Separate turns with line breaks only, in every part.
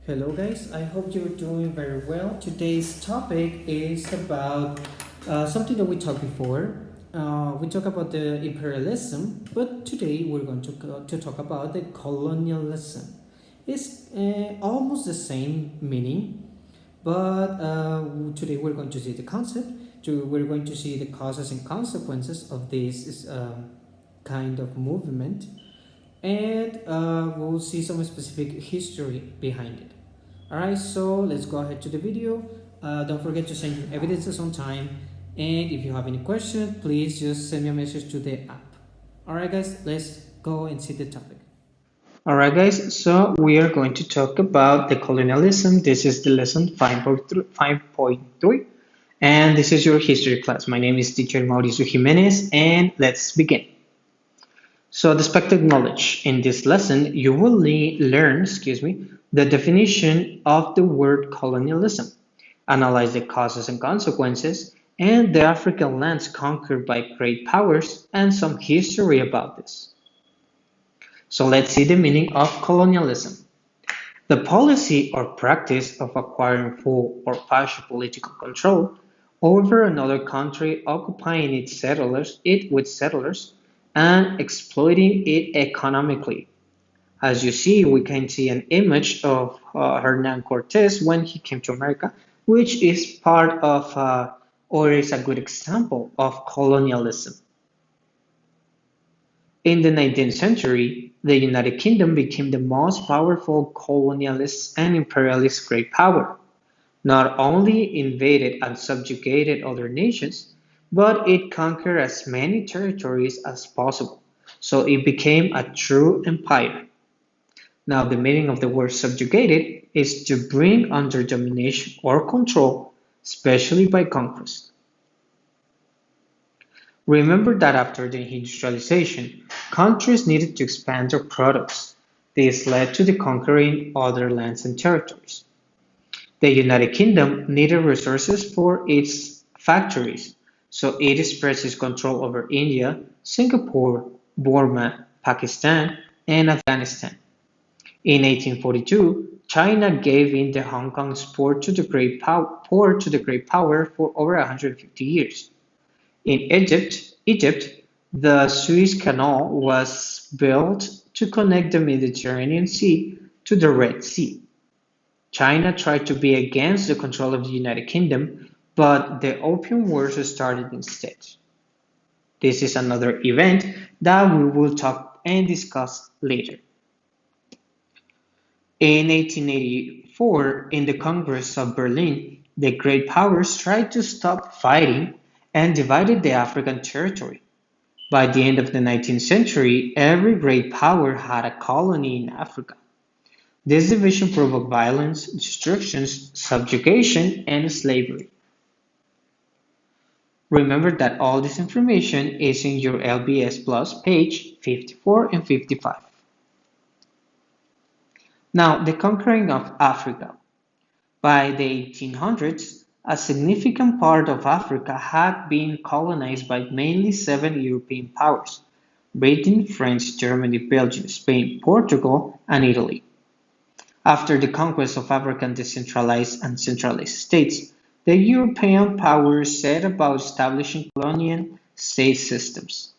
Hello, guys. I hope you're doing very well. Today's topic is about something that we talked before. We talk about the imperialism, but today we're going to talk about the colonialism. It's almost the same meaning, but today we're going to see the concept. We're going to see the causes and consequences of this kind of movement, and we'll see some specific history behind it. Alright, so let's go ahead to the video. Don't forget to send your evidences on time, and if you have any questions, please just send me a message to the app. Alright, guys, let's go and see the topic. Alright, guys, so we are going to talk about the colonialism. This is the lesson 5.3, and this is your history class. My name is teacher Mauricio Jimenez, and let's begin. So the expected knowledge in this lesson, you will learn, the definition of the word colonialism, analyze the causes and consequences, and the African lands conquered by great powers, and some history about this. So let's see the meaning of colonialism. The policy or practice of acquiring full or partial political control over another country, occupying it with settlers, and exploiting it economically. As you see, we can see an image of Hernan Cortes when he came to America, which is part of, or is a good example of colonialism. In the 19th century, the United Kingdom became the most powerful colonialist and imperialist great power. Not only invaded and subjugated other nations, but it conquered as many territories as possible, so it became a true empire. Now, the meaning of the word subjugated is to bring under domination or control, especially by conquest. Remember that after the industrialization, countries needed to expand their products. This led to the conquering other lands and territories. The United Kingdom needed resources for its factories, so it expressed its control over India, Singapore, Burma, Pakistan, and Afghanistan. In 1842, China gave in the Hong Kong's port to the Great Power for over 150 years. In Egypt, the Suez Canal was built to connect the Mediterranean Sea to the Red Sea. China tried to be against the control of the United Kingdom, but the Opium Wars started instead. This is another event that we will talk and discuss later. In 1884, in the Congress of Berlin, the great powers tried to stop fighting and divided the African territory. By the end of the 19th century, every great power had a colony in Africa. This division provoked violence, destructions, subjugation, and slavery. Remember that all this information is in your LBS Plus page 54 and 55. Now, the conquering of Africa. By the 1800s, a significant part of Africa had been colonized by mainly seven European powers: Britain, France, Germany, Belgium, Spain, Portugal, and Italy. After the conquest of African decentralized and centralized states, the European powers set about establishing colonial state systems.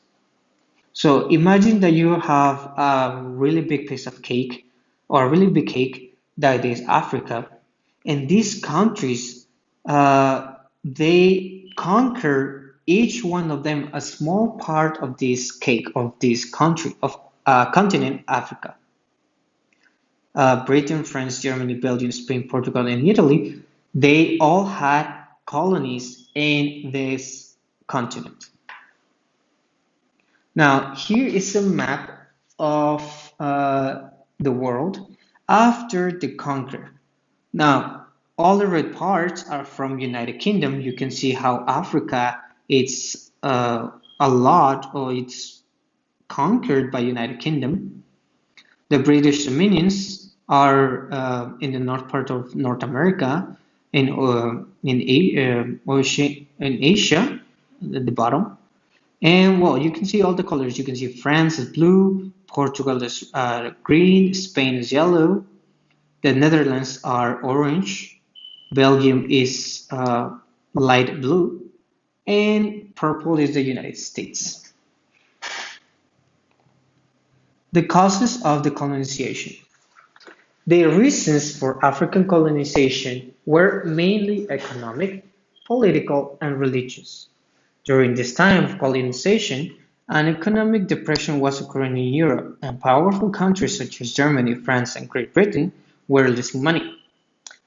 So imagine that you have a really big piece of cake or a really big cake that is Africa, and these countries they conquer each one of them a small part of this cake of this country of continent Africa. Britain, France, Germany, Belgium, Spain, Portugal, and Italy, they all had colonies in this continent. Now, here is a map of the world after the conquer. Now, all the red parts are from United Kingdom. You can see how Africa it's a lot, or it's conquered by United Kingdom. The British dominions are in the north part of North America, in Asia, at the bottom. And well, you can see all the colors. You can see France is blue, Portugal is green, Spain is yellow. The Netherlands are orange, Belgium is light blue, and purple is the United States. The causes of the colonization. The reasons for African colonization were mainly economic, political, and religious. During this time of colonization, an economic depression was occurring in Europe, and powerful countries such as Germany, France, and Great Britain were losing money.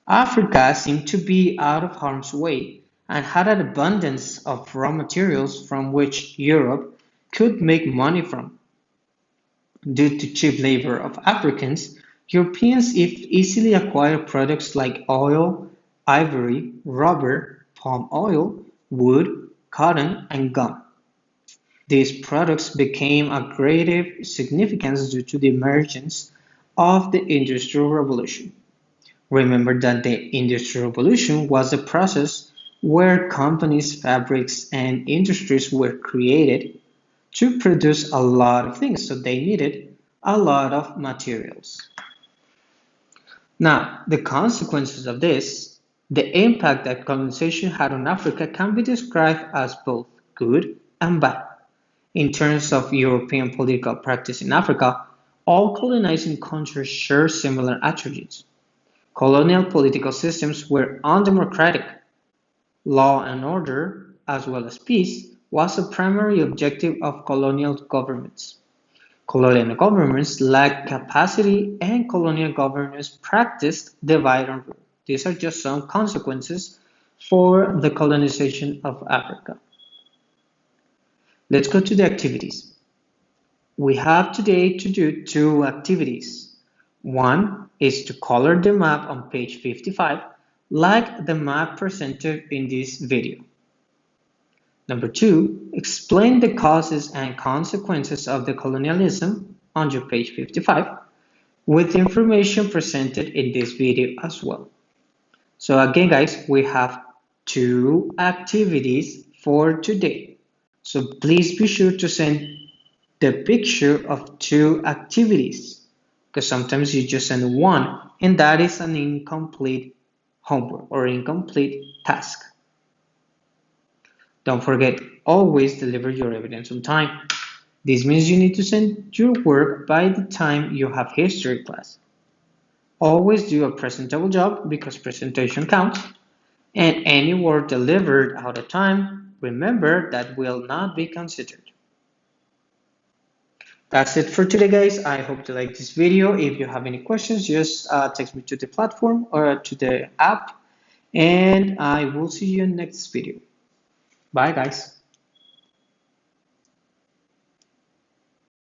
Africa seemed to be out of harm's way and had an abundance of raw materials from which Europe could make money from. Due to cheap labor of Africans, Europeans easily acquired products like oil, ivory, rubber, palm oil, wood, cotton, and gum. These products became of greater significance due to the emergence of the Industrial Revolution. Remember that the Industrial Revolution was a process where companies, fabrics, and industries were created to produce a lot of things, so they needed a lot of materials. Now, the consequences of this, the impact that colonization had on Africa can be described as both good and bad. In terms of European political practice in Africa, all colonizing countries share similar attributes. Colonial political systems were undemocratic. Law and order, as well as peace, was a primary objective of colonial governments. Colonial governments lacked capacity and colonial governors practiced divide and rule. These are just some consequences for the colonization of Africa. Let's go to the activities. We have today to do two activities. One is to color the map on page 55, like the map presented in this video. Number two, explain the causes and consequences of the colonialism on your page 55 with the information presented in this video as well. So again, guys, we have two activities for today. So please be sure to send the picture of two activities because sometimes you just send one and that is an incomplete homework or incomplete task. Don't forget, always deliver your evidence on time. This means you need to send your work by the time you have history class. Always do a presentable job because presentation counts. And any work delivered out of time, remember that will not be considered. That's it for today, guys. I hope you like this video. If you have any questions, just text me to the platform or to the app. And I will see you in the next video. Bye, guys.